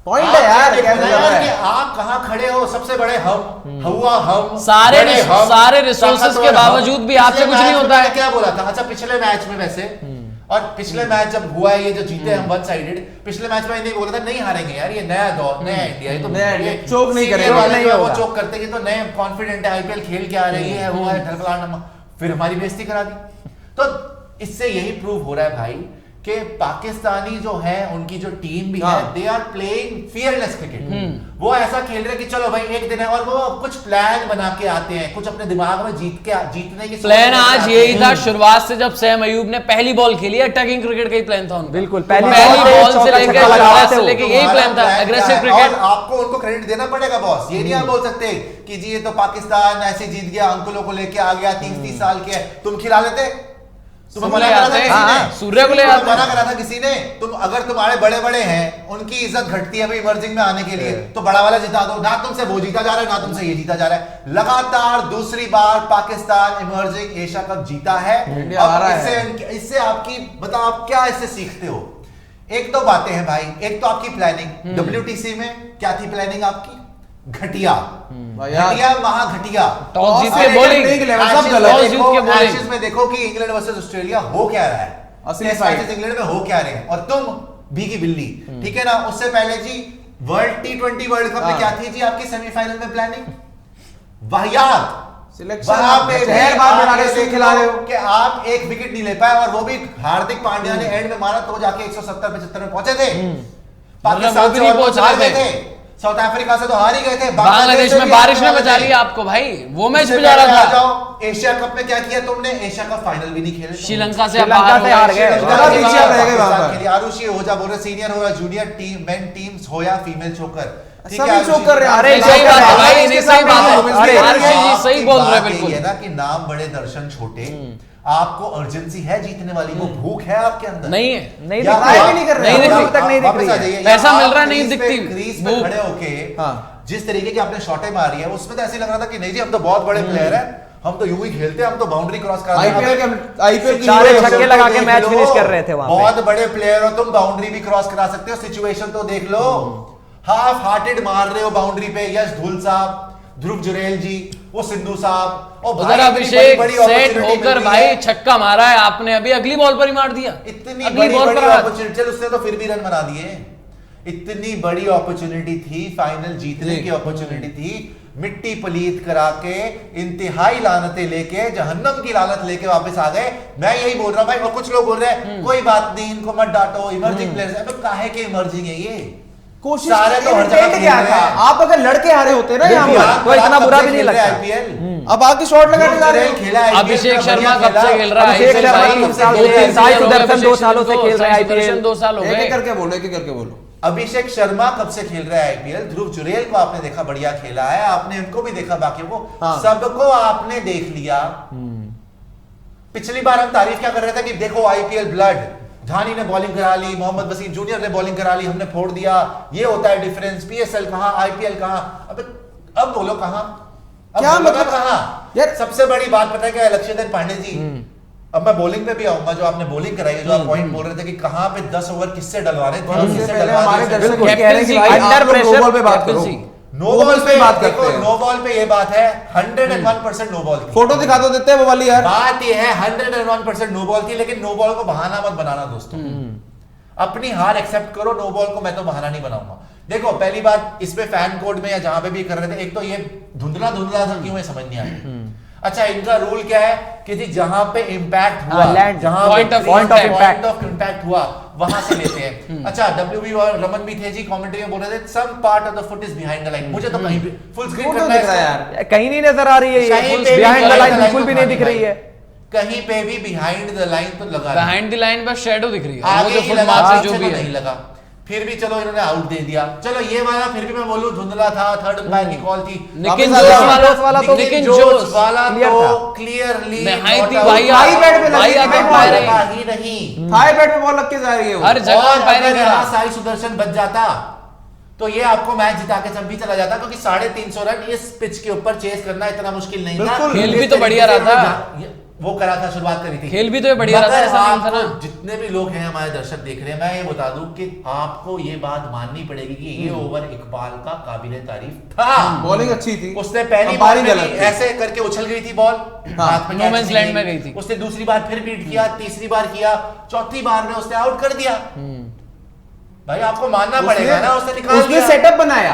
Point है यार, कैसे लग रहा कि है? आप कहां खड़े हो, सबसे बड़े हम, हुआ हम, सारे बड़े हम, सारे रिसोर्सेज के बावजूद भी आपसे कुछ नहीं होता है। क्या बोला था? अच्छा पिछले मैच में वैसे, और पिछले मैच जब हुआ है ये जो जीते हम वन साइडेड, पिछले मैच में नहीं बोला था नहीं हारेंगे यार, ये नया दौर, नया इंडिया, ये तो नया चोक नहीं करेगा, वाले नहीं जो है वो होगा। चोक करते हैं, तो नए कॉन्फिडेंट है, आईपीएल खेल के आ रही है, वो है ढलकलाना, फिर हमारी बेइज्जती करा दी। तो इससे यही प्रूव हो रहा है भाई कि पाकिस्तानी जो है, उनकी जो टीम भी है, they are playing fearless cricket. वो ऐसा खेल रहे हैं कि चलो भाई एक दिन है, और वो कुछ प्लान बना के आते हैं, कुछ अपने दिमाग में जीतने की प्लान आज यही था शुरुआत से, जब सैम अयूब ने पहली बॉल खेली, अटैकिंग क्रिकेट का ही प्लान था उनका। बिल्कुल, पहली बॉल से लेकर शुरुआत से लेकर यही प्लान था, एग्रेसिव क्रिकेट। आपको उनको क्रेडिट देना पड़ेगा बॉस, ये नहीं आप बोल सकते कि जी ये तो पाकिस्तान ऐसे जीत गया, अंकुलों को लेके आ गया, 30-30 साल के, तुम खिला लेते? तुम्हें मना करा था किसी ने? सूर्य को ले आते, मना करा था किसी ने? तुम अगर तुम्हारे बड़े बड़े हैं, उनकी इज्जत घटती है भाई इमर्जिंग में आने के लिए, तो बड़ा वाला जिता दो ना। तुमसे वो जीता जा रहा है, ना तुमसे ये जीता जा रहा है। लगातार दूसरी बार पाकिस्तान इमर्जिंग एशिया कप जीता है। इंडिया आ रहा है। इससे आपकी बताओ, आप क्या इससे सीखते हो? एक दो बातें हैं भाई। एक तो आपकी प्लानिंग, WTC में क्या थी प्लानिंग आपकी? घटिया, घटिया, महाघटिया। टॉस जीत के बॉलिंग, सब गलत। एशेज में देखो कि इंग्लैंड वर्सेस ऑस्ट्रेलिया हो क्या रहा है, टेस्ट मैचेस इंग्लैंड में हो क्या रहे हैं, और तुम भीगी बिल्ली, ठीक है ना। उससे पहले जी वर्ल्ड T20 वर्ल्ड कप में क्या थी जी आपकी सेमीफाइनल में प्लानिंग? वाहियात सिलेक्शन, वहां पे जहर बात बना के से खिला रहे हो कि आप एक विकेट नहीं ले पाए, और वो भी हार्दिक पांड्या ने एंड में मारा तो जाके 170-75 में पहुंचे थे। पाकिस्तान भी नहीं पहुंच रहे थे, साउथ अफ्रीका से तो हार ही गए थे, बांग्लादेश में बारिश में बचा लिया आपको भाई, वो मैच भी जा रहा था। एशिया कप में क्या किया तुमने? एशिया कप फाइनल भी नहीं खेले, श्रीलंका से श्रीलंका से हार गए, आरुषि हो जा बोल रहे, सीनियर हो या जूनियर टीम, मेन टीम्स हो या फीमेल चोकर, सभी चोक कर रहे हैं। अरे सही बात है भाई, नहीं सही बात है, अरे आरुषि जी सही बोल रहे हैं बिल्कुल। ये ना कि नाम बड़े दर्शन छोटे, आपको अर्जेंसी है जीतने वाली, वो भूख है आपके अंदर? नहीं है, नहीं दिख रहा है, नहीं कर रहे हैं, अभी तक नहीं दिख रही है। पैसा मिल रहा है, नहीं दिखती क्रीज पे खड़े होके जिस तरीके की आपने शॉटें मारी है, उसमें तो ऐसे लग रहा था कि नहीं जी हम तो बहुत बड़े प्लेयर हैं, हम तो यूं ही खेलते हैं, हम तो बाउंड्री क्रॉस कर रहे हैं। आईपीएल के सारे छक्के लगा के मैच फिनिश कर रहे थे वहां पे। बहुत बड़े प्लेयर हो तुम, बाउंड्री भी क्रॉस करा सकते हो। सिचुएशन तो देख लो, हाफ हार्टेड मार रहे हो बाउंड्री पे। यश धुल साहब, ध्रुव जुरेल जी, वो सिंधु साहब, और उधर अभिषेक सेट होकर भाई छक्का मारा है आपने, अभी अगली बॉल पर ही मार दिया। इतनी बड़ी अपॉर्चुनिटी, चल उसने तो फिर भी रन बना दिए। इतनी बड़ी अपॉर्चुनिटी थी, फाइनल जीतने की अपॉर्चुनिटी थी, मिट्टी पलीत करा के, इंतहाई लानतें लेके, जहन्नम की लानत लेके वापस आ गए। मैं यही बोल रहा हूं भाई, और कुछ लोग बोल रहे हैं कोई बात नहीं, इनको मत डांटो, इमर्जिंग प्लेयर्स है। तो काहे के इमर्जिंग है ये? कोशिश सारे तो हर जगह क्या था? आप अगर लड़के हारे होते ना यहाँ पर, तो इतना बुरा भी नहीं लगता। आईपीएल अब आके शॉट लगाने जा रहे हो। खेला अभिषेक शर्मा कब से खेल रहा है? अभिषेक शर्मा भाई, साल दो तीन साल हो गए, सुदर्शन 2 सालों से खेल रहा है सुदर्शन आईपीएल। 2 साल हो एक गए। एक करके बोलो, एक एक करके बोलो। अभिषेक शर्मा कब से खेल रहा है आईपीएल? ध्रुव जुरेल को आपने देखा, बढ़िया खेला है, आपने इनको भी देखा, बाकी को सबको आपने देख लिया। पिछली बार हम तारीफ क्या कर रहे थे कि देखो आईपीएल ब्लड, धानी ने बॉलिंग करा ली, मोहम्मद वसीम जूनियर ने बॉलिंग करा ली, हमने फोड़ दिया, ये होता है डिफरेंस। PSL कहां, आईपीएल कहां? अब बोलो कहां? क्या मतलब कहां यार? सबसे बड़ी बात पता है क्या है लक्ष्यधर पांडे जी? अब मैं बॉलिंग पे भी आऊंगा, जो आपने बॉलिंग कराई है, जो आप पॉइंट बोल रहे थे कि कहां पे 10 ओवर किससे डलवा रहे थे, इससे पहले हमारे दर्शक कह रहे हैं कि भाई अंडर आप लोग प्रेशर नो बॉल पे बात करो, नो बॉल पे बात देखो, करते हैं। नो बॉल पे ये बात है 101% नो बॉल की। फोटो दिखा दो, देते हैं वो वाली यार। बात ये है 101% नो बॉल की, लेकिन नो बॉल को बहाना मत बनाना दोस्तों। अपनी हार एक्सेप्ट करो, नो बॉल को मैं तो बहाना नहीं बनाऊंगा। देखो पहली बात, इसमें फैन कोड में या जहां पे भी कर रहे थे, एक तो ये धुंधला धुंधला था, क्यों है समझ नहीं आया। अच्छा इनका रूल क्या है कि जी जहां पे इंपैक्ट हुआ, जहां पॉइंट ऑफ इंपैक्ट हुआ वहां से लेते हैं। अच्छा WB और रमन भी थे जी, कमेंट्री में बोल रहे थे some part of the foot is behind the line. मुझे तो कहीं भी फुल स्क्रीन करना दिख रहा है है यार, कहीं नहीं नजर आ रही है कहीं ये, पे भी बिहाइंड द लाइन line बिल्कुल तो भी नहीं खानी दिख रही भाई। है। कहीं पे भी बिहाइंड द लाइन तो लगा, बिहाइंड द लाइन पर शैडो दिख रही है, वो आगे जो ही फुल लगा, मार्क से पीछे जो भी तो है। नहीं लगा। फिर भी चलो इन्होंने आउट दे दिया। चलो ये वाला फिर भी मैं बोलूं धुंधला था, थर्ड अंपायर की कॉल थी। लेकिन वापस आ जोश जाओ। वाला तो, लेकिन जोश वाला क्लियर तो था। क्लियरली नहायती भाई बैट पे भाई लगी, आगे भाई अंपायर बॉल है। ही नहीं। थाई बैट पे बॉल लग के जा रही है वो। हर जगह और अंपायर अगर है। यहाँ साई सुदर्शन बच जाता तो ये आपको मैच जिता के सब भी चला जाता, क्योंकि 350 रन इस पिच के ऊपर चेस करना इतना मुश्किल नहीं था। बिल्कुल। खेल भी तो बढ़िया रहा था। वो करा था, शुरुआत करी थी। खेल भी तो ये बढ़िया रहा था, मगर ऐसा नहीं था आपको ना। जितने भी लोग हैं हमारे दर्शक देख रहे हैं, मैं ये बता दूं कि आपको ये बात माननी पड़ेगी कि ये ओवर इकबाल का काबिले तारीफ था। बॉलिंग अच्छी थी, उसने पहली अब बारी बॉल में गलत भी थी। ऐसे करके उछल गई थी बॉल, हाथ में नो catch मैंस नहीं लैंड में गई थी। उसने दूसरी बार फिर बीट किया, तीसरी बार किया, चौथी बार में उसने आउट कर दिया। भाई आपको मानना पड़ेगा ना, उसने निकाल उसने दिया। सेटअप बनाया,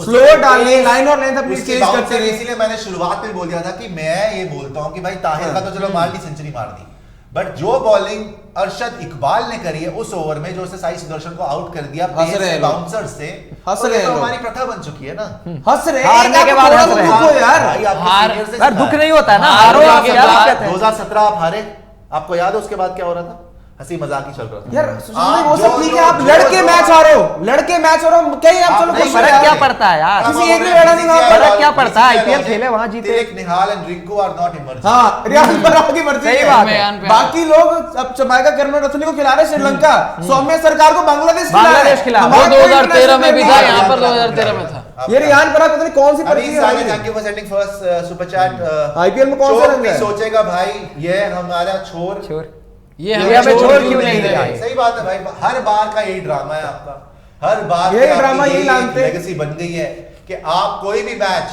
स्लो डाली, लाइन और लेंथ अपनी उसकी चेंज bouncer, करते रहे। इसीलिए मैंने शुरुआत में बोल दिया था कि मैं ये बोलता हूं कि भाई ताहिर का तो चलो मार दी, सेंचुरी मार दी, बट जो बॉलिंग अरशद इकबाल ने करी है उस ओवर में, जो उसने साई सुदर्शन को आउट कर दिया हंस रहे हैं लोग। बाउंसर से, हंस तो रहे ये हैं तो लोग। हमारी प्रथा बन चुकी है ना। हंस रहे हारने के बाद हंस रहे हैं। दुख हो यार। भाई आपके हार- senior से यार सीखा दुख है। नहीं होता है ना, हार हारो आप, के क्या बाद दिक्कत है? 2017 आप हारे, आपको याद है उसके बाद क्या हो रहा था? हंसी मजाक ही चल रहा था यार आप वो सब जो- ठीक जो- है, आप जो- लड़के जो- मैच हारो, लड़के मैच हारो, कहीं आप चलो नहीं, कुछ फर्क यार। क्या पड़ता है यार? किसी एक भी लड़ा नहीं वहाँ फर्क क्या पड़ता है? IPL खेले वहाँ जीते। Tilak, Nihal and Rinku are not emerging. हाँ, रियान पराग की मर्जी सही है। बात है। मैदान पे बाकी लोग अब जमैका करुणारत्ने को खिला रहे, श्रीलंका सौम्य सरकार को बांग्लादेश बांग्लादेश खिला रहा है। वो हमारे 2013 में भी था, कोई यहाँ पर खिला रहा है। 2013 में था। ये रियान पराग पता नहीं कौन सी अभी पर्ची है सागे, भाई। Thank you for sending first super chat. IPL में कौन सा चोर रंग भी है? सोचेगा भाई ये हमारा छोर छोर। ये ये हमें हमें छोड़ छोड़ क्यों क्यों नहीं नहीं रहे? रहे? सही बात है भाई, हर बार का यही ड्रामा है आपका, हर बार यही की आपकी ड्रामा, यही लानते। लेगेसी बन गई है कि आप कोई भी मैच,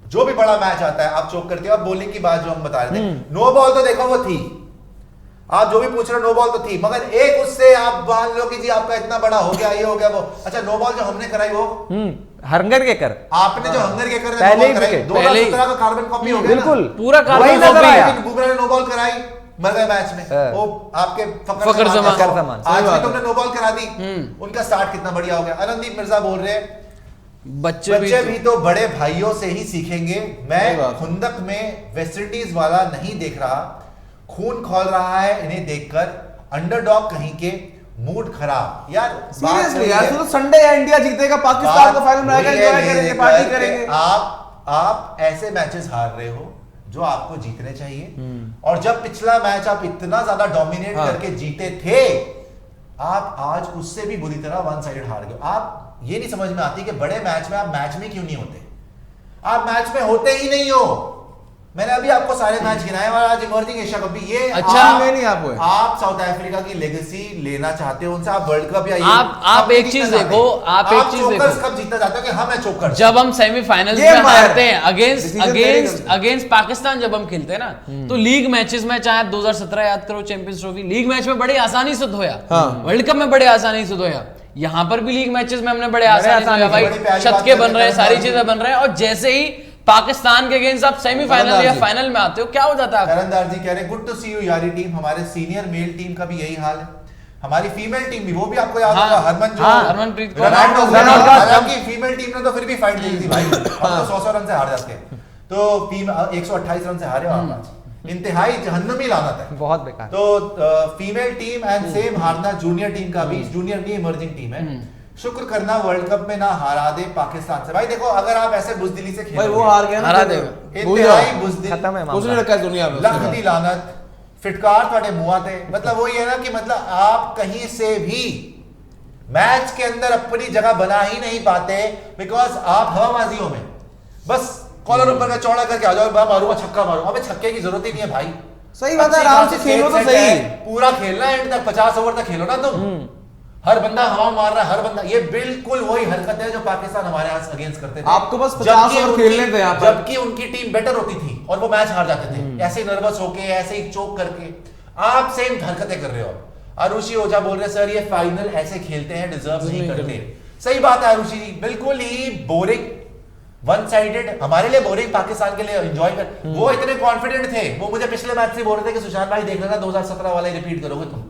जो भी बड़ा मैच आता है आप चोक करते हो। अब बॉलिंग की बात जो हम बता रहे थे, नो बॉल तो देखो वो थी, आप जो भी पूछ रहे हो नो बॉल तो थी, मगर एक उससे आप मान लो कि जी आपका इतना बड़ा हो गया, ये हो गया वो। अच्छा नो बॉल जो हमने कराई वो हंगर के कर आपने जो हंगर के कर पहले ही कराई, wicket, 2017 का कार्बन कॉपी हो गया ना। बिल्कुल पूरा कार्बन वही नजर कॉपी। आया। लेकिन बुमराह ने नो बॉल कराई, मर गए मैच में। हाँ। वो आपके फकर जमान। फकर जमान, सही आज भी बात तुमने नो बॉल करा दी, उनका स्टार्ट कितना बढ़िया हो गया। अनंदीप मिर्जा बोल रहे हैं बच्चे बच्चे भी तो बड़े भाइयों से ही सीखेंगे। सही मैं बात। खुंदक में वेस्टइंडीज वाला नहीं देख रहा, खून खोल रहा है इन्हें देखकर, अंडरडॉग कहीं के, मूड खराब। यार सीरियसली यार, तो संडे या इंडिया जीतेगा, पाकिस्तान को फाइनल में आएगा, एंजॉय करेंगे, पार्टी करेंगे। आप ऐसे मैचेस हार रहे हो जो आपको जीतने चाहिए, और जब पिछला मैच आप इतना ज्यादा डोमिनेट हाँ। करके जीते थे, आप आज उससे भी बुरी तरह वन साइडेड हार गए। आप ये नहीं समझ में आती कि बड़े मैच में आप मैच में क्यों नहीं होते, आप मैच में होते ही नहीं हो। मैंने अभी आपको सारे मैच गिनाए, और आज इमर्जिंग एशिया कप भी ये अच्छा, में नहीं आप हुए। आप साउथ अफ्रीका की लेगेसी लेना चाहते हो उनसे, आप वर्ल्ड कप या ये आप कप एक नहीं चीज जीतना देखो, चाहते। आप एक चीज चोकर्स देखो। कब जीतना चाहते हो कि हम है चोकर। जब हम सेमीफाइनल्स ये में empire हारते हैं अगेंस्ट Decision अगेंस्ट तेरे अगेंस्ट पाकिस्तान, जब हम खेलते हैं ना, तो लीग मैचेस में, चाहे 2017 याद करो चैंपियंस ट्रॉफी, लीग मैच में बड़ी आसानी से धोया, हाँ। वर्ल्ड कप में बड़े आसानी से धोया, यहाँ पर भी लीग मैचेस में हमने बड़े आसानी से आसानी धोया से, भाई। बड़ी प्यारी बात शतके कर बन रहे रहे हैं, हैं, सारी करण चीजें बन रहे हैं, और जैसे ही पाकिस्तान के अगेंस्ट आप सेमीफाइनल या फाइनल में आते हो, क्या हो जाता है? करणदार जी कह रहे हैं गुड टू सी यू यारी टीम। हमारे सीनियर मेल टीम का भी यही हाल है, हमारी फीमेल टीम भी, वो भी आपको याद हाँ, होगा, हरमन जो हाँ, हरमनप्रीत कौर। रनाल्डो, हालांकि फीमेल टीम ने तो फिर भी फाइट दी थी भाई, हम तो 100 रन से हार जाते हैं, तो 128 रन से हारे वहां मैच, इंतहाई जहन्नमी लानत है। बहुत बेकार। तो फीमेल टीम एंड सेम हारना जूनियर टीम का भी, जूनियर नहीं इमर्जिंग टीम है। शुक्र करना वर्ल्ड कप में ना हारा दे पाकिस्तान से। भाई देखो, अगर आप ऐसे बुजदिली से भाई खेलोगे, वो हार गया ना, हरा फिर देगा। भूल जाओ। इंतहाई बुजदिल, खत्म है कुछ नहीं मामला। रखा है दुनिया में लख उसने। दी लानत, फिटकार ਤੁਹਾਡੇ मुंह थे, मतलब वही है ना कि मतलब आप कहीं से भी मैच के अंदर अपनी जगह बना ही नहीं पाते, बिकॉज आप हवाबाजियों में बस कॉलर ऊपर का चौड़ा करके आ जाओ, मारूंगा छक्का मारूं। अबे छक्के की जरूरत ही नहीं है भाई, सही बात है, अच्छी आराम से खासी खेलो तो सेट सही। है, पूरा खेलना है एंड तक, 50 ओवर तक खेलो ना तुम। हर बंदा हवा मार रहा है, हर बंदा, ये बिल्कुल वही हरकत है जो पाकिस्तान हमारे यहाँ अगेंस्ट करते थे। आपको बस 50 जबकि ओवर उनकी- खेलने थे यहाँ पर। जबकि उनकी टीम बेटर होती थी और वो मैच हार जाते थे, ऐसे ही नर्वस होके, ऐसे ही चोक करके। आप सेम हरकतें कर रहे हो। आरुषि ओझा बोल रहे सर ये फाइनल ऐसे खेलते हैं, डिजर्व नहीं करते। सही बात है आरुषि जी, बिल्कुल ही बोरिंग, वन साइडेड, हमारे लिए बोरिंग, पाकिस्तान के लिए एंजॉय कर। वो इतने कॉन्फिडेंट थे, वो मुझे पिछले मैच से बोल रहे थे कि सुशांत भाई देख लेना 2017 वाला रिपीट करोगे तुम,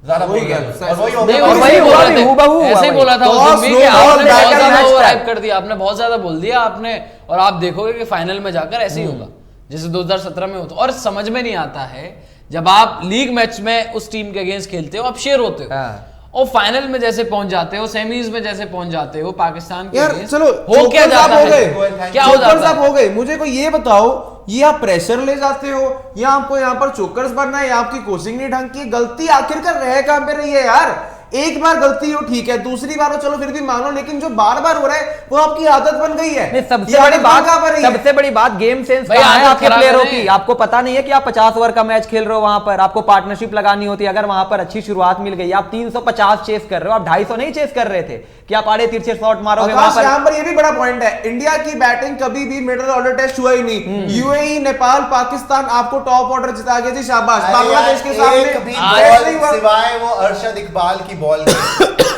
ज्यादा वही बोल रहे क्या, हो। और वही हो नहीं, गया। वो वही वही बोल हुआ रहे भी, थे, हूबहू हुआ ऐसे ही वही। बोला था तो उस दिन भी कि slow ball आपने back बहुत and ज्यादा match ओवर tag। कर दिया, आपने बहुत ज्यादा बोल दिया आपने, और आप देखोगे कि फाइनल में जाकर ऐसे ही होगा जैसे 2017 में होता। और समझ में नहीं आता है, जब आप लीग मैच में उस टीम के अगेंस्ट खेलते हो, आप शेयर होते हो, हाँ। और फाइनल में जैसे पहुंच जाते हो, सेमीज में जैसे पहुंच जाते हो पाकिस्तान के यार against, चलो, हो क्या चोकर्स आप जाता हो है, गए, क्या हो चोकर्स जाता आप है? हो गए। मुझे कोई ये बताओ, ये आप प्रेशर ले जाते हो या आपको यहाँ पर चोकर्स बनना है, या आपकी कोचिंग नहीं ढंग की, गलती आखिरकार रह कहां पे रही है यार? एक बार गलती हो ठीक है, दूसरी बार हो चलो फिर भी मान लो, लेकिन जो बार बार हो रहा है वो आपकी आदत बन गई है। नहीं, ये सबसे बड़ी आदत बात, कहाँ पर है? सबसे बड़ी बात गेम सेंस भाई, कहाँ है आदत आपके खराब प्लेयरों है। की? आपको पता नहीं है कि आप 50 ओवर का मैच खेल रहे हो, वहां पर आपको पार्टनरशिप लगानी होती है। अगर वहां पर अच्छी शुरुआत मिल गई, आप 350 चेस कर रहे हो, आप 250 नहीं चेस कर रहे थे कि आप आड़े तिरछे शॉट मारोगे वहां आकाश, पर। यहाँ पर ये भी बड़ा पॉइंट है, इंडिया की बैटिंग कभी भी मिडिल ऑर्डर टेस्ट हुआ ही नहीं। यूएई, नेपाल, पाकिस्तान आपको टॉप ऑर्डर जिता गया जी, शाबाश। अरे बांग्लादेश के यार, सामने एक भी टेस्ट नहीं बॉल हुआ। सिवाय वो अरशद इकबाल की बॉल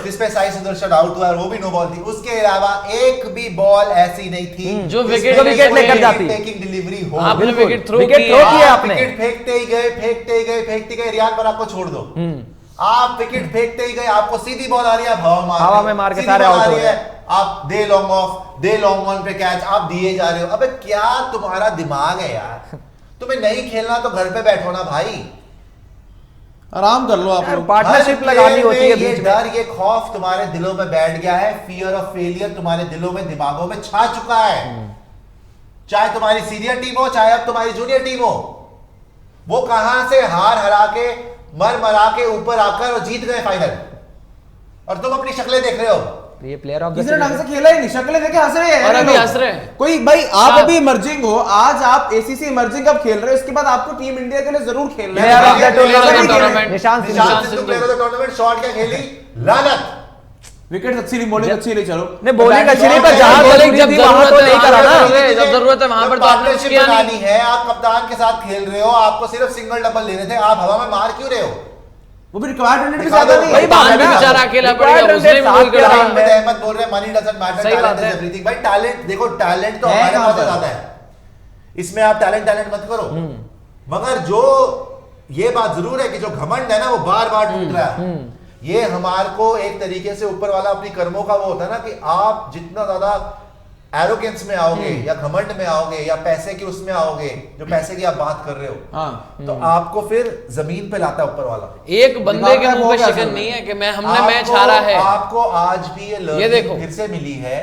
जिसपे साई सुदर्शन आउट हुआ, वो भी नो बॉल थी। उसके अलावा एक भी बॉल ऐसी नहीं थी जो जिसमें विकेट विकेट लेकर जाती। टेकिंग डिलीवरी हो। आपने बिल्कुल। विकेट थ्रो विकेट किया। थ्रो किया आप आपने। विकेट फेंकते ही गए, फेंकते ही गए, फेंकते गए। रियान पराग को छोड़ दो, आप विकेट फेंकते ही गए, आपको सीधी बॉल आ रही है, आप हवा में मार के सीधी सारे बॉल आउट आ हो रही रहे है, आप दे लॉन्ग ऑफ, दे लॉन्ग ऑन पे कैच आप दिए जा रहे हो। अबे क्या तुम्हारा दिमाग है यार? तुम्हें नहीं खेलना तो घर पे बैठो ना भाई, आराम कर लो आप यार, लोग। पार्टनरशिप हर लगानी प्लेयर होती है में ये बीच में। डर, ये खौफ तुम्हारे दिलों में बैठ गया है। फियर ऑफ फेलियर तुम्हारे दिलों में, दिमागों में छा चुका है। चाहे तुम्हारी सीनियर टीम हो, चाहे अब तुम्हारी जूनियर टीम हो, वो कहां से हार हरा के, मर मरा के ऊपर आकर और जीत गए फाइनल, और तुम अपनी शक्लें देख रहे हो। ये प्लेयर ऑफ द किसी ने ढंग से खेला ही नहीं, शक्लें देखे हंस रहे हैं और ये अभी लोग। हंस रहे हैं। कोई भाई आप हाँ। अभी इमर्जिंग हो, आज आप एसीसी इमर्जिंग कब खेल रहे हो, इसके बाद आपको टीम इंडिया के लिए जरूर खेलना है। Player of the सभी tournament, खेलें। Nishant Singh. Nishant Singh player of the tournament, shot क्या खेली, लानत। विकेट अच्छी नहीं, बॉलिंग अच्छी नहीं, चलो नहीं, बॉलिंग अच्छी नहीं, पर बैटिंग जहां बॉलिंग बॉलिंग जब जब वहां तो जरूरत नहीं है, करा ना। वहां पर जब जरूरत है वहां पर तो आपने पार्टनरशिप किया नहीं। बनानी है। आप कप्तान के साथ खेल रहे हो, आपको सिर्फ सिंगल डबल लेने थे, आप हवा में मार क्यों रहे हो? वो भी रिक्वायर्ड रन भी दिखा ज्यादा दो, नहीं वही है। बात है भी ना। बेचारा अकेला पड़ गया, Required उसने भी run गोल सात कर के दिया। बाद अहमद अहमद बोल रहे हैं मनी डजंट मैटर, सही टैलेंट बात इज है। एवरीथिंग। भाई टैलेंट देखो, टैलेंट तो है हमारे कहाँ पास पर? ज्यादा है, इसमें आप टैलेंट टैलेंट मत करो। मगर जो ये बात जरूर है कि जो घमंड है ना, वो बार बार टूट रहा है। ये हमारे को एक तरीके से ऊपर वाला अपनी कर्मों का वो होता है ना, कि आप जितना ज्यादा एरोगेंस में आओगे या घमंड में आओगे या पैसे के उसमें आओगे, जो पैसे की आप बात कर रहे हो, हाँ। तो आपको फिर जमीन पे लाता है ऊपर वाला। एक बंदे के दिमाग का मुंह वो पे क्या शिकन असर नहीं है? है कि हमने मैच हारा है। आपको आज भी ये ये लर्निंग देखो। फिर से मिली है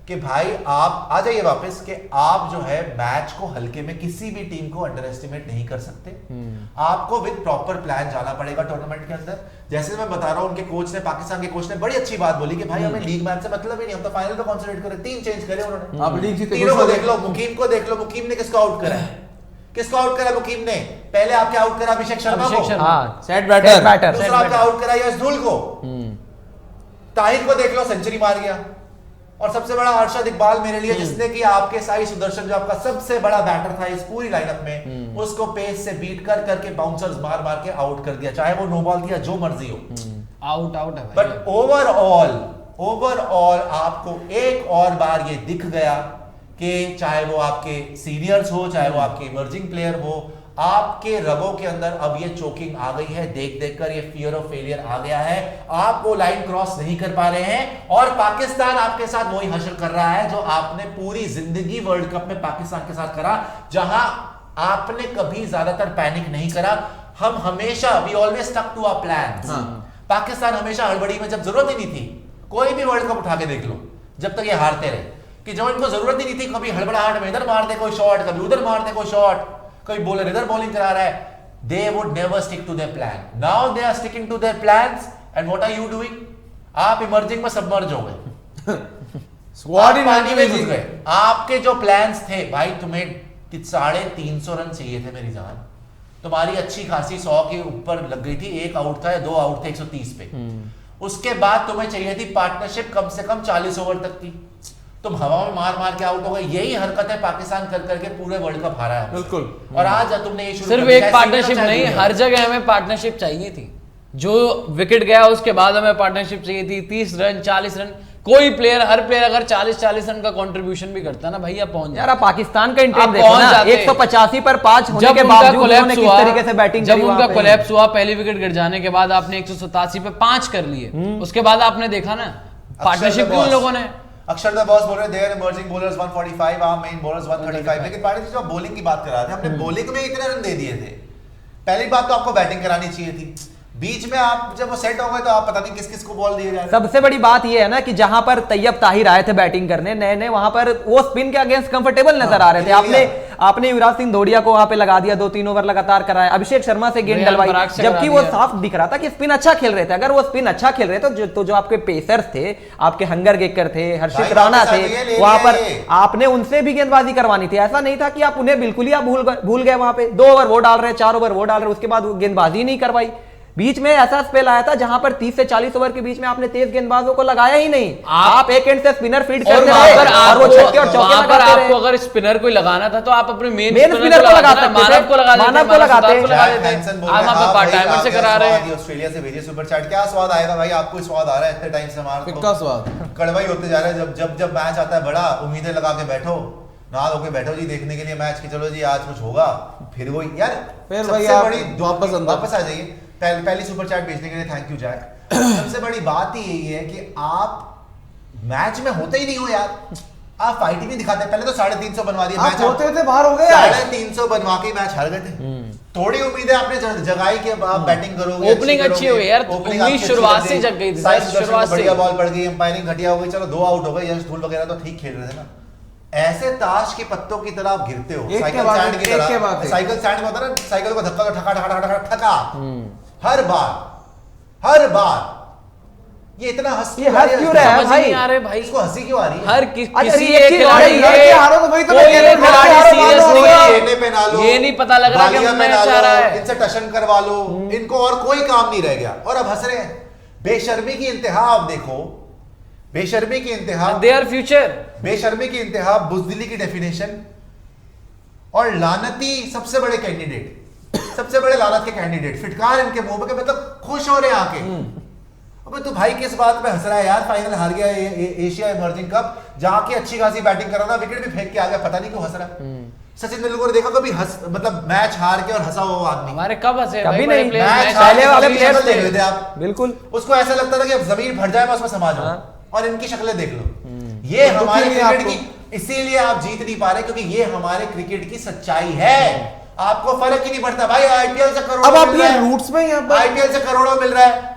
कि भाई आप आ जाइए वापस, कि आप जो है मैच को हल्के में, किसी भी टीम को अंडर एस्टिमेट नहीं कर सकते। आपको विद प्रॉपर प्लान जाना पड़ेगा टूर्नामेंट के अंदर। जैसे मैं बता रहा हूं, उनके कोच ने, पाकिस्तान के कोच ने बड़ी अच्छी बात बोली कि भाई हमें लीग मैच से मतलब ही नहीं, हम तो फाइनल पे कॉन्सेंट्रेट करें। 3 चेंज करे उन्होंने, आप लीग जीते, तीनों को खुश हो देख लो। मुकीम को देख लो, मुकीम ने किसको आउट करा है? किसको आउट करा मुकीम ने? पहले आपके आउट करा अभिषेक शर्मा को, हाँ, सेट बैटर। दूसरा आपका आउट करा यशधुल को, ताहिर को देख लो सेंचुरी मार गया, और सबसे बड़ा अरशद इकबाल मेरे लिए, जिसने कि आपके साई सुदर्शन जो आपका सबसे बड़ा बैटर था इस पूरी लाइनअप में, उसको पेस से बीट कर करके बाउंसर्स मार मार के आउट कर दिया, चाहे वो नो बॉल दिया, जो मर्जी हो। आउट आउट है भाई। बट ओवरऑल आपको एक और बार ये दिख गया कि चाहे वो आपके सीनियर्स हो, चाहे वो आपके इमर्जिंग प्लेयर हो, आपके रगों के अंदर अब ये चोकिंग आ गई है। देख देख कर ये फियर ऑफ फेलियर आ गया है। आप वो लाइन क्रॉस नहीं कर पा रहे हैं, और पाकिस्तान आपके साथ वही हशर कर रहा है जो आपने पूरी जिंदगी वर्ल्ड कप में पाकिस्तान के साथ करा, जहां आपने कभी ज्यादातर पैनिक नहीं करा। हम हमेशा, we always stuck to our plans. Pakistan हमेशा हड़बड़ी में, जब जरूरत ही नहीं थी, कोई भी वर्ल्ड कप उठा के देख लो, जब तक ये हारते रहे, कि जब इनको जरूरत ही नहीं थी, कभी हड़बड़ाहट में इधर मार दे कोई शॉट, कभी उधर मार दे कोई शॉट, कोई बॉलर इधर बॉलिंग करा रहा है, they would never stick to their plan. Now they are sticking to their plans, and what are you doing? आप इमर्जिंग में सबमर्ज हो गए, स्क्वाड ही पानी में घुस जीत गए। आपके जो प्लान्स थे भाई, तुम्हें 350 रन चाहिए थे मेरी जान, तुम्हारी अच्छी खासी 100 के ऊपर लग गई थी, एक आउट था या 2 आउट थे 130 पे। उसके बाद तुम्हें चाहिए थी पार्टनरशिप कम से कम 40 ओवर तक की, तुम हवा में मार मार के आउट हो गए। यही हरकत है पाकिस्तान कर करके पूरे वर्ल्ड कप हारा है। बिल्कुल। और आज तुमने ये शुरू सिर्फ कर दिया, एक चाहे पार्टनरशिप सीनियर, नहीं, चाहे हर जूनियर। जगह हमें पार्टनरशिप चाहिए थी। जो विकेट गया उसके बाद हमें पार्टनरशिप चाहिए थी। 30 रन 40 रन, कोई प्लेयर, हर प्लेयर अगर 40 रन का कंट्रीब्यूशन भी करता ना भाई, आप पहुंच यार आप पाकिस्तान का आप इंटेंट देखो पहुंच ना, जाते। 185 पर 5 होने जब के उनका बावजूद उन्होंने कोलैप्स किस हुआ, तरीके से बैटिंग जब करी उनका वहां पे। कोलैप्स हुआ, पहली विकेट गिर जाने के बाद आपने 187 पे 5 कर लिए, उसके बाद आपने देखा ना पार्टनरशिप क्यों उन लोगों ने। अक्षर द बॉस बोल रहे their emerging bowlers 145, our main bowlers 135। लेकिन पार्टी जी, जब बॉलिंग की बात कर रहे थे, हमने बॉलिंग में इतने रन दे दिए थे। पहली बात तो आपको बैटिंग करानी चाहिए थी, बीच में आप जब वो सेट हो गए तो आप पता नहीं किस किस को बॉल दिए जा रहे। सबसे बड़ी बात यह है ना कि जहां पर तैयब ताहिर आए थे बैटिंग करने, नए नए, वहां पर वो स्पिन के अगेंस्ट कंफर्टेबल नजर आ रहे थे। आपने युवराज सिंह धोडिया को वहां पे लगा दिया, 2-3 ओवर लगातार कराया, अभिषेक शर्मा से गेंद रियान डलवाई, पराग से जबकि करा वो दिया। साफ दिख रहा था कि स्पिन अच्छा खेल रहे थे। अगर वो स्पिन अच्छा खेल रहे तो जो आपके पेसर्स थे, आपके हंगर गेकर थे, हर्षित भाई राणा वापस आ थे, जाइए, ले वहां लिया पर ये। आपने उनसे भी गेंदबाजी करवानी थी। ऐसा नहीं था कि आप उन्हें बिल्कुल ही आप भूल गए। वहां पे 2 ओवर वो डाल रहे, 4 ओवर वो डाल रहे, उसके बाद वो गेंदबाजी नहीं करवाई। बीच में ऐसा स्पेल आया था जहां पर 30 से 40 ओवर के बीच में आपने तेज गेंदबाजों को लगाया ही नहीं। आप एक एंड से स्पिनर फीड और करते वहां रहे पर और वो छक्के और चौके वहां पर लगाते आपको रहे। अगर स्पिनर कोई लगाना था तो आप अपने मेन स्पिनर को लगा सकते थे, मानव को लगा देते, मानव को लगाते। सुतार को लगा जैक देते। हैंसन बोल आप रहे हैं, वहां हाँ पर पार्ट भाई, टाइमर से आपके करा रहे स्वाद हैं। ही ऑस्ट्रेलिया से भेजिए सुपर चैट। क्या स्वाद आएगा भाई, आपको स्वाद आ रहा है इतने टाइम से हमारा फिक्का स्वाद। कड़वा ही होते जा रहा है। जब मैच आता है बड़ा, उम्मीदें लगा के बैठो, ना होके बैठो जी देखने के लिए मैच की, चलो जी आज कुछ होगा, फिर वही यार। फिर सबसे वही आप बड़ी वापस अंदर। वापस आ जाइए। पहली सुपर चैट भेजने के लिए थैंक यू जैक। सबसे बड़ी बात ही यही है कि आप मैच में होते ही नहीं हो यार, आप फाइट ही नहीं दिखाते। पहले तो 350 बनवा दिए, आप मैच होते होते बाहर हो गए यार। 350 बनवा के मैच हार गए थे। थोड़ी उम्मीद है आपने जगाई कि अब आप बैटिंग करोगे, ओपनिंग अच्छी हो गई यार, ओपनिंग उम्मीद आपकी शुरुआत अच्छी से लग जग गई थी, साइड दर्शन शुरुआत को से बढ़िया ही। बॉल पड़ गई, अंपायरिंग घटिया हो गई, चलो 2 आउट हो गए, यश धूल वगैरह तो ठीक खेल रहे थे ना। ऐसे ताश के पत्तों की तरह आप गिरते हो, एक के साइकिल बाद स्टैंड एक, की एक के बाद तरह। एक। साइकिल स्टैंड में होता है ना, साइकिल को धक्का ठका ठका ठका ठका हर बार। ये इतना हंस ये हंस क्यों रहा है समझ ही भाई? नहीं आ रहे भाई। इसको हंसी क्यों आ रही है? हर अच्छा, किसी ये एक चीज खिलाड़ी और है, के हारो तो वही तो मैं कोई कह रहा एक हूँ, खिलाड़ी हारो सीरियस हारो नहीं हारो। है। लेने पे ना लो, ये नहीं पता लग रहा कि बालिया हम पे मैच ना आ रहा लो, है। इनसे टशन करवा लो, इनको और कोई काम नहीं रह गया और अब हंस रहे हैं। बेशर्मी की इंतहा आप देखो, बेशर्मी की इंतहा, देयर फ्यूचर। बेशर्मी की इंतहा, बुजदिली की डेफिनेशन और लानती सबसे बड़े कैंडिडेट, सबसे बड़े लानत के कैंडिडेट। फिटकार इनके मुंह में, मतलब खुश हो रहे हैं आके। अबे तू भाई किस बात पे हंस रहा है यार? फाइनल हार गया एशिया इमर्जिंग कप, जाके अच्छी खासी बैटिंग कर रहा था, विकेट भी फेंक के आ गया, पता नहीं क्यों हंस रहा है। सचिन तेंदुलकर देखा कभी हंस, मतलब मैच हार के और हंसा हुआ आदमी? हमारे कब हंसे कभी भाई बड़े नहीं। players मैच मैच हार पहले के वाले अपनी players शक्ल देख थे। रहे थे आप, बिल्कुल। उसको ऐसा लगता था कि अब जमीन फट जाए मैं उसमें समा जाऊं। हाँ। और इनकी शक्लें देख लो, ये तो हमारे दुखी नहीं क्रिकेट की, इसीलिए आप जीत नहीं पा रहे क्योंकि ये हमारे क्रिकेट की सच्चाई है। आपको फर्क ही नहीं पड़ता भाई, आईपीएल से करोड़ों अब आप मिल रहा ये है। रूट्स में यहाँ पर आईपीएल से करोड़ों मिल रहा है,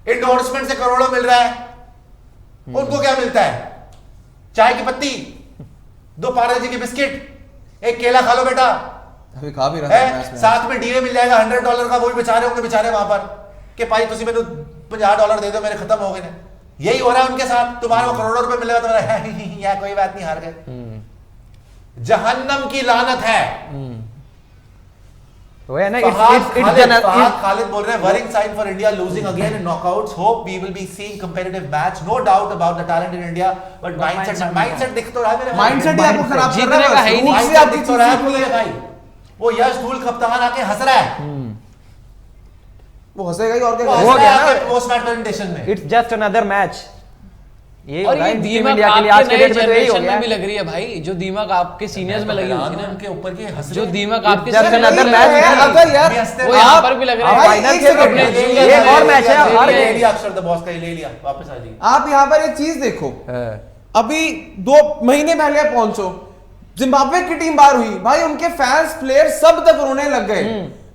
इंडोर्समेंट से करोड़ों मिल रहा है। उनको क्या मिलता है? चाय की पत्ती, 2 पार्ले जी के बिस्किट, एक केला खा लो बेटा, अभी खा भी रहा था है? मैच में। साथ में डीए मिल जाएगा $100 का, वो भी बेचारे होंगे बेचारे वहां पर कि भाई तुसी मेरे $50 दे दो, मेरे खत्म हो गए ना। यही हो रहा है उनके साथ। तुम्हारे को करोड़ों रुपए मिलेगा, तुम्हारा या कोई बात नहीं, हार गए। जहन्नम की लानत है। वो है ना, खालिद बोल रहे हैं, worrying sign for India losing again in knockouts, hope we will be seeing competitive match, no doubt about the talent in India, but mindset दिख तो रहा है मेरे भाई। माइंडसेट ही आपको खराब कर जीतने रहा का है ही है, नहीं। रूट्स से माइंडसेट आपकी दिख तो रहा है चीज़ें मेरे भाई। वो यश धूल कप्तान आके हंस रहा है, वो हंसेगा ही और क्या वो करेगा? हो गया ना। पोस्ट मैच प्रेजेंटेशन में। It's just another match. ये और होगा ये इन टीम दीमक इंडिया के लिए आज आपके के नए डेट में तो यही हो जनरेशन गया में भी है। लग रही है भाई, जो दीमक आपके सीनियर्स में लगी होगी ना, उनके ऊपर के हंस जो रहे हैं। दीमक आपके जस्ट सीनियर्स में another लगी match होगी, है। अगर यार भी हंसते वो हैं। यहाँ आप- पर भी लग रहा भाई, है। फाइनल एक खेल सेकंड, रहे हैं। ले ये लिया, और ले मैच है, लिया, आप ले हार लिया। गए। ले लिया अक्षर द बॉस का, ले लिया, वापस आ जाइए। आप यहाँ पर एक चीज देखो, अभी 2 महीने पहले आप पहुंचो, जिम्बाब्वे की टीम बाहर हुई भाई, उनके फैंस प्लेयर सब तक रोने लग गए।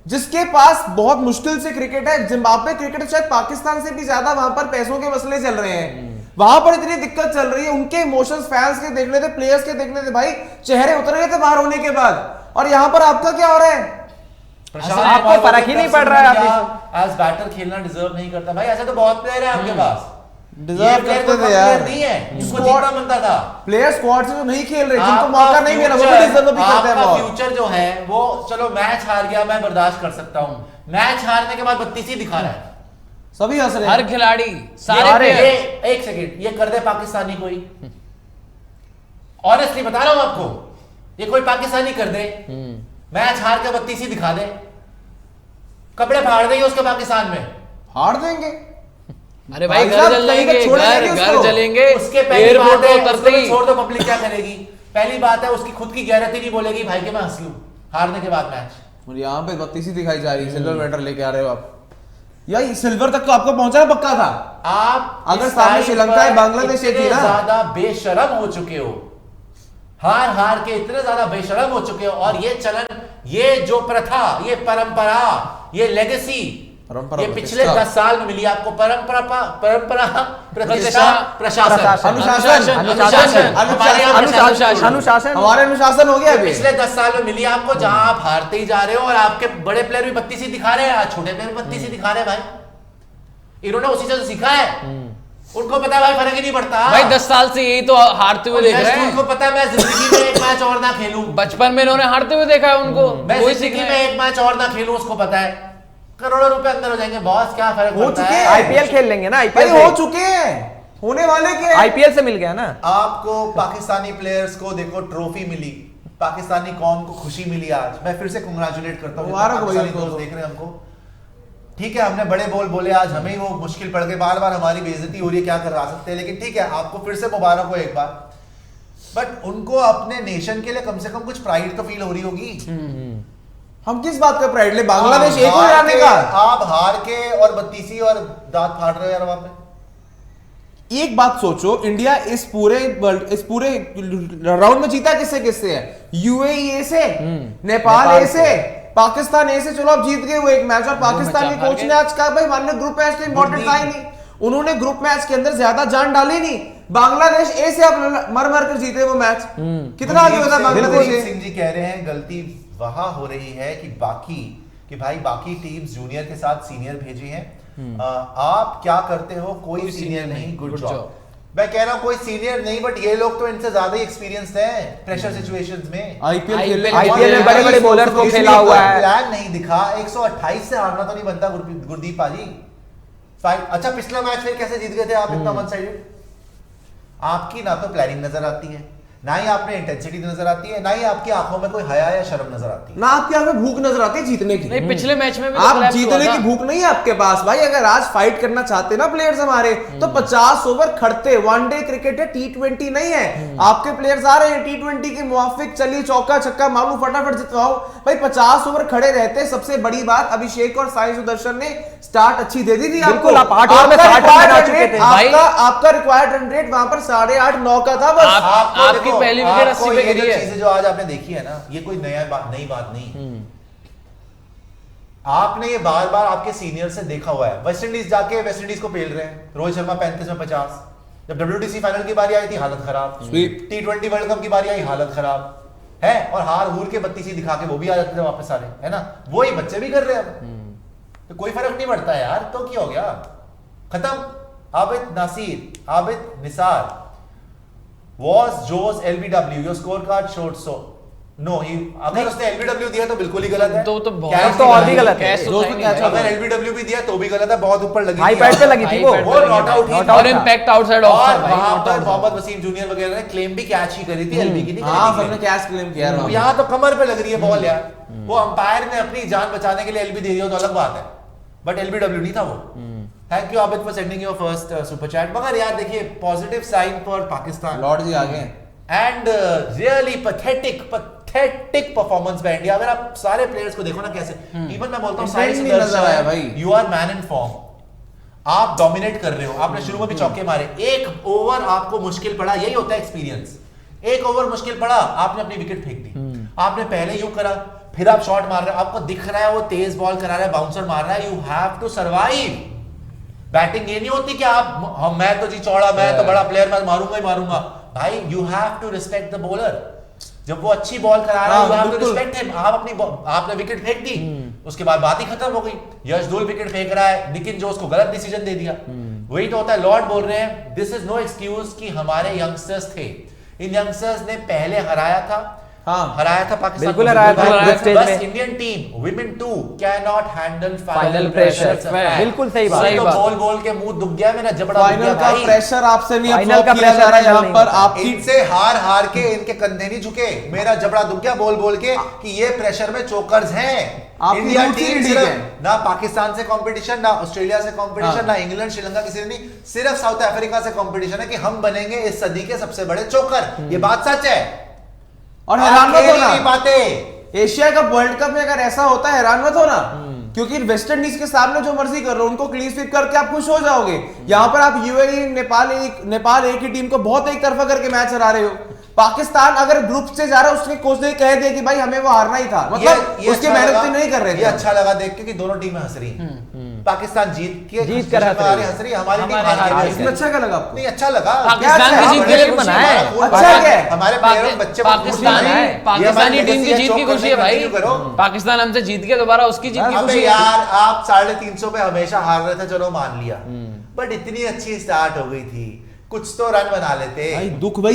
जिसके पास बहुत मुश्किल से क्रिकेट है, जिम्बाब्वे क्रिकेट शायद पाकिस्तान से भी ज्यादा वहां पर पैसों के मसले चल रहे हैं, वहां पर इतनी दिक्कत चल रही है, उनके इमोशंस फैंस के देखने थे, प्लेयर्स के देखने थे भाई, चेहरे उतर गए थे बाहर होने के बाद। और यहाँ पर आपका क्या हो रहा है? आपको फर्क ही नहीं पड़ रहा है। आप एज बैटर खेलना डिजर्व नहीं करता भाई, ऐसे तो बहुत प्लेयर है आपके पास। डिजर्व player करते कोई थे कम यार, player नहीं है जिसको Squad- जीतना बनता था। प्लेयर स्क्वाड से जो नहीं खेल रहे, जिनको आपका मौका नहीं मिला, वो भी future- डिजर्व भी करते हैं आपका बहुत। फ्यूचर जो है वो, चलो मैच हार गया मैं बर्दाश्त कर सकता हूं, मैच हारने के बाद 32 ही दिखा रहा है। सभी हंस रहे हर हैं। खिलाड़ी सारे ये players। एक सेकंड, ये कर दे पाकिस्तानी कोई, ऑनेस्टली बता रहा हूं आपको, ये कोई पाकिस्तानी कर दे, मैच हार के 32 ही दिखा दे, कपड़े फाड़ देंगे उसके पाकिस्तान में। हार देंगे अरे भाई भाई घर साहब, जल कहीं लेंगे, तक छोड़ देंगे घर उसको। जलेंगे, उसके पहली एयरपोर्ट बात है, पे उसको उतरते भी ही। छोड़ दो, पब्लिक क्या करेगी? पहली बात है, उसकी खुद की गैरती नहीं बोलेगी भाई कि मैं हंस लूं हारने के बाद मैच। और यहाँ पे 32 ही दिखाई जा रही है, सिल्वर मेडल लेके आ रहे हो आप। यार सिल्वर तक तो आपको पहुंचना पक्का था। आप अगर इस सामने टाइम श्रीलंका है, पर बांग्लादेश है, इतने थी ना। ज्यादा बेशरम हो चुके हो, हार हार के इतने ज्यादा बेशरम हो चुके हो, और ये चलन, ये जो प्रथा, ये परंपरा, ये लेगेसी परंपरा ये पिछले 10 साल में मिली आपको परंपरा प्रतिष्ठा प्रशासन अनुशासन हमारे अनुशासन हो गया अभी। पिछले 10 साल में मिली आपको, जहां आप हारते ही जा रहे हो और आपके बड़े प्लेयर भी बत्तीसी दिखा रहे हैं, आज छोटे प्लेयर भी बत्तीसी दिखा रहे हैं भाई। इन्होंने उसी से सीखा है, उनको पता है भाई फर्क ही नहीं पड़ता भाई 10 साल से यही तो हारते हुए देख रहे हैं। उनको पता है मैं जिंदगी में एक मैच और ना खेलूं, बचपन में इन्होंने हारते हुए देखा है उनको, मैं वही जिंदगी सीखना में है। एक मैच और ना खेलूं, उसको पता है करोड़ों रुपए अंदर हो जाएंगे बॉस, क्या फर्क हो पड़ता चुके है। हैं। आईपीएल खेल लेंगे ना, भाई आईपीएल हो चुके हैं, होने वाले के आईपीएल से मिल गया ना। आपको पाकिस्तानी प्लेयर्स को देखो ट्रॉफी मिली, पाकिस्तानी कौम को खुशी मिली। आज मैं फिर से कंग्रेचुलेट करता हूँ मुबारक हो पाकिस्तानी इनको दोस्त तो। देख रहे हैं हमको। ठीक है, हमने बड़े बोल बोले, आज हमें ही वो मुश्किल पड़ गई, बार बार हमारी बेइज्जती हो रही है, क्या करा सकते हैं। लेकिन ठीक है, आपको फिर से मुबारक हो एक बार। बट उनको अपने नेशन के लिए कम से कम कुछ प्राइड तो फील हो रही होगी। हम किस बात का प्राइड ले, बांग्लादेश एक हो जाने का। आप हार के और बत्तीसी और दांत फाड़ रहे हो यार वहां पे। एक बात सोचो, इंडिया इस पूरे राउंड में जीता किससे किससे है? यूएई ए से, नेपाल ए से, पाकिस्तान ए से। चलो अब जीत गए वो एक मैच, और पाकिस्तान के कोच ने आज कहा भाई मान लो ग्रुप मैच तो इंपॉर्टेंट था ही नहीं, उन्होंने ग्रुप मैच के अंदर ज्यादा जान डाली नहीं। बांग्लादेश ए से आप मर मर कर जीते वो मैच, कितना आगे होता बांग्लादेश ए। सिंह जी कह रहे हैं गलती वहां हो रही है कि भाई बाकी टीम्स जूनियर के साथ सीनियर भेजी हैं, आप क्या करते हो, कोई सीनियर नहीं, गुड जॉब। मैं कह रहा हूं कोई सीनियर नहीं, बट ये लोग तो इनसे ज्यादा ही एक्सपीरियंस्ड हैं प्रेशर सिचुएशंस में। आईपीएल में बड़े बड़े बॉलर को खेला हुआ है। प्लान नहीं दिखा, 128 से हारना तो नहीं बनता गुरदीप पाजी। अच्छा पिछला मैच फिर कैसे जीत गए थे आप इतना वन साइडेड? आपकी ना तो प्लानिंग नजर आती है, ना ही आपने इंटेंसिटी नजर आती है, ना ही आपकी आंखों में कोई हया या शर्म नजर आती है, ना आपकी आंखों में भूख नजर आती है जीतने की। नहीं, पिछले मैच में भी तो आप collapse जीतने हुआ की था। भूख नहीं है आपके पास भाई। अगर आज फाइट करना चाहते ना प्लेयर्स हमारे, तो 50 ओवर खड़ते। वनडे क्रिकेट है, T20 नहीं है। आपके प्लेयर्स आ रहे हैं T20 के मुआफिक, चलिए चौका छक्का मारू फटाफट जितवाओ भाई। 50 ओवर खड़े रहते। सबसे बड़ी बात, अभिषेक और साई सुदर्शन ने स्टार्ट अच्छी दे दी थी आपको। बिल्कुल, आप 8 ओवर में 60 रन बना चुके थे भाई। आपका रिक्वायर्ड रन रेट वहां पर 8.5-9 का था बस। आपकी देखो, पहली विकेट 80 पे ये गिरी जो है। चीजें जो आज आपने देखी है ना, ये कोई नई बात नहीं। आपने ये बार बार आपके सीनियर से देखा हुआ है। वेस्ट इंडीज जाके वेस्ट इंडीज को पेल रहे हैं, रोहित शर्मा 35 में 50। जब WTC फाइनल की बारी आई थी हालत खराब, T20 वर्ल्ड कप की बारी आई हालत खराब है, और हार हूर के 32 दिखा के वो भी आ जाते थे वापस सारे, है ना। वही बच्चे भी कर रहे हैं, तो कोई फर्क नहीं पड़ता यार। तो क्या हो गया, खत्म। Abid Nasir, Abid Nisar was Joe's LBW, your scorecard showed so no, अगर उसने LBW दिया तो बिल्कुल ही गलत है। तो Cash तो और भी गलत है। कैश तो था ही नहीं अगर भाई। LBW भी दिया तो भी गलत है, बहुत ऊपर लगी हाई पैड पे लगी थी वो हाई पैड वो नॉट आउट ही और इम्पैक्ट आउटसाइड ऑफ और था भाई, वहां not पर out था। मोहम्मद वसीम जूनियर वगैरह ने क्लेम भी कैच ही करी थी, एलबी की नहीं हाँ, करी सबने थी। कैश क्लेम किया तो यहाँ तो कमर पे लग रही है बॉल यार। वो अंपायर ने अपनी जान बचाने के लिए एलबी दे दिया तो अलग बात है, बट LBW नहीं था वो। Thank you Abid for sending your first super chat. मगर यार देखिए, positive sign for Pakistan lord जी आगे and really pathetic performance by India. अगर आप सारे प्लेयर्स को देखो ना कैसे, इवन मैं बोलता हूँ साई Intent नहीं नजर आया भाई। Sudarshan, you are man in form. आप डोमिनेट कर रहे हो, आपने शुरू में भी चौके मारे। एक ओवर आपको मुश्किल पड़ा, यही होता है एक्सपीरियंस। एक ओवर मुश्किल पड़ा, आपने अपनी विकेट फेंक दी। आपने पहले यूं करा, फिर आप शॉट मार रहे हो, आपको दिख रहा है वो तेज बॉल करा रहा है, बाउंसर मार रहा है, you have to survive. Batting ये नहीं होती कि आप मैं तो जी चौड़ा, मैं तो बड़ा प्लेयर, मैं मारूंगा ही मारूंगा। भाई you have to respect the bowler. जब वो अच्छी बॉल करा रहा है, you have to respect him. आपने विकेट फेंक दी, उसके बाद बात ही खत्म हो गई। यशदुल विकेट फेंक रहा है, निकिन जोस को गलत डिसीजन दे दिया। वही तो होता है। लॉर्ड बोल रहे हैं दिस इज नो एक्सक्यूज कि हमारे यंगस्टर्स थे, इन यंगस्टर्स ने पहले हराया था, हराया था पाकिस्तान, बिल्कुल हराया था ग्रुप स्टेज बस में। Indian team women too can not handle final final pressure. Pressure. बिल्कुल सही बात। सही तो बात। बोल बोल के मुंह दुख गया, मेरा जबड़ा दुख फाइनल गया का भाई। प्रेशर आपसे नहीं फाइनल अब्सॉर्ब का किया जा रहा है प्रेशर यहाँ नहीं पर। होता। आपकी इनसे हार हार के इनके कंधे नहीं झुके, मेरा जबड़ा दुख गया बोल बोल के कि ये प्रेशर में चोकर्स हैं। आपकी इंडिया रूट ही टीम ठीक सिर्फ है। ना पाकिस्तान से कंपटीशन, ना ऑस्ट्रेलिया से कंपटीशन, हाँ। ना इंग्लैंड श्रीलंका किसी से नहीं, सिर्फ साउथ अफ्रीका से कंपटीशन है कि हम बनेंगे इस सदी के सबसे बड़े चोकर। ये बात सच है और हैरान मत होना, बातें। एशिया कप वर्ल्ड कप में अगर ऐसा होता है हैरान मत होना, क्योंकि वेस्ट इंडीज के सामने जो मर्जी कर रहे हो उनको क्लीन स्वीप करके आप खुश हो जाओगे। यहाँ पर आप यूएई नेपाल ए की टीम को बहुत एक तरफा करके मैच हरा रहे हो। पाकिस्तान अगर ग्रुप से जा रहा है, उसके कोच ने कह दिया कि भाई हमें वो हारना ही था, मतलब ये उसकी अच्छा मेहनत लगा- नहीं कर रहे ये थे। अच्छा लगा देख के कि दोनों टीमें हंस रही हैं। पाकिस्तान जीत कर हंस रही हंस रही, हमारी टीम हमारे हार के हार भी इसमें हंस अच्छा क्या लगा आपको? नहीं अच्छा लगा। पाकिस्तान क्या की अच्छा? जीत आप के लिए खुशी खुशी मनाएं। है। अच्छा क्या है? हमारे प्लेयर बच्चे पाकिस्तानी टीम की जीत की खुशी है भाई। पाकिस्तान हमसे जीत के दोबारा उसकी जीत की अबे खुशी है। यार आप 350 पे हमेशा हार रहे थे, चलो मान लिया, बट इतनी अच्छी स्टार्ट हो गई थी, कुछ तो रन बना लेते। भाई दुख भाई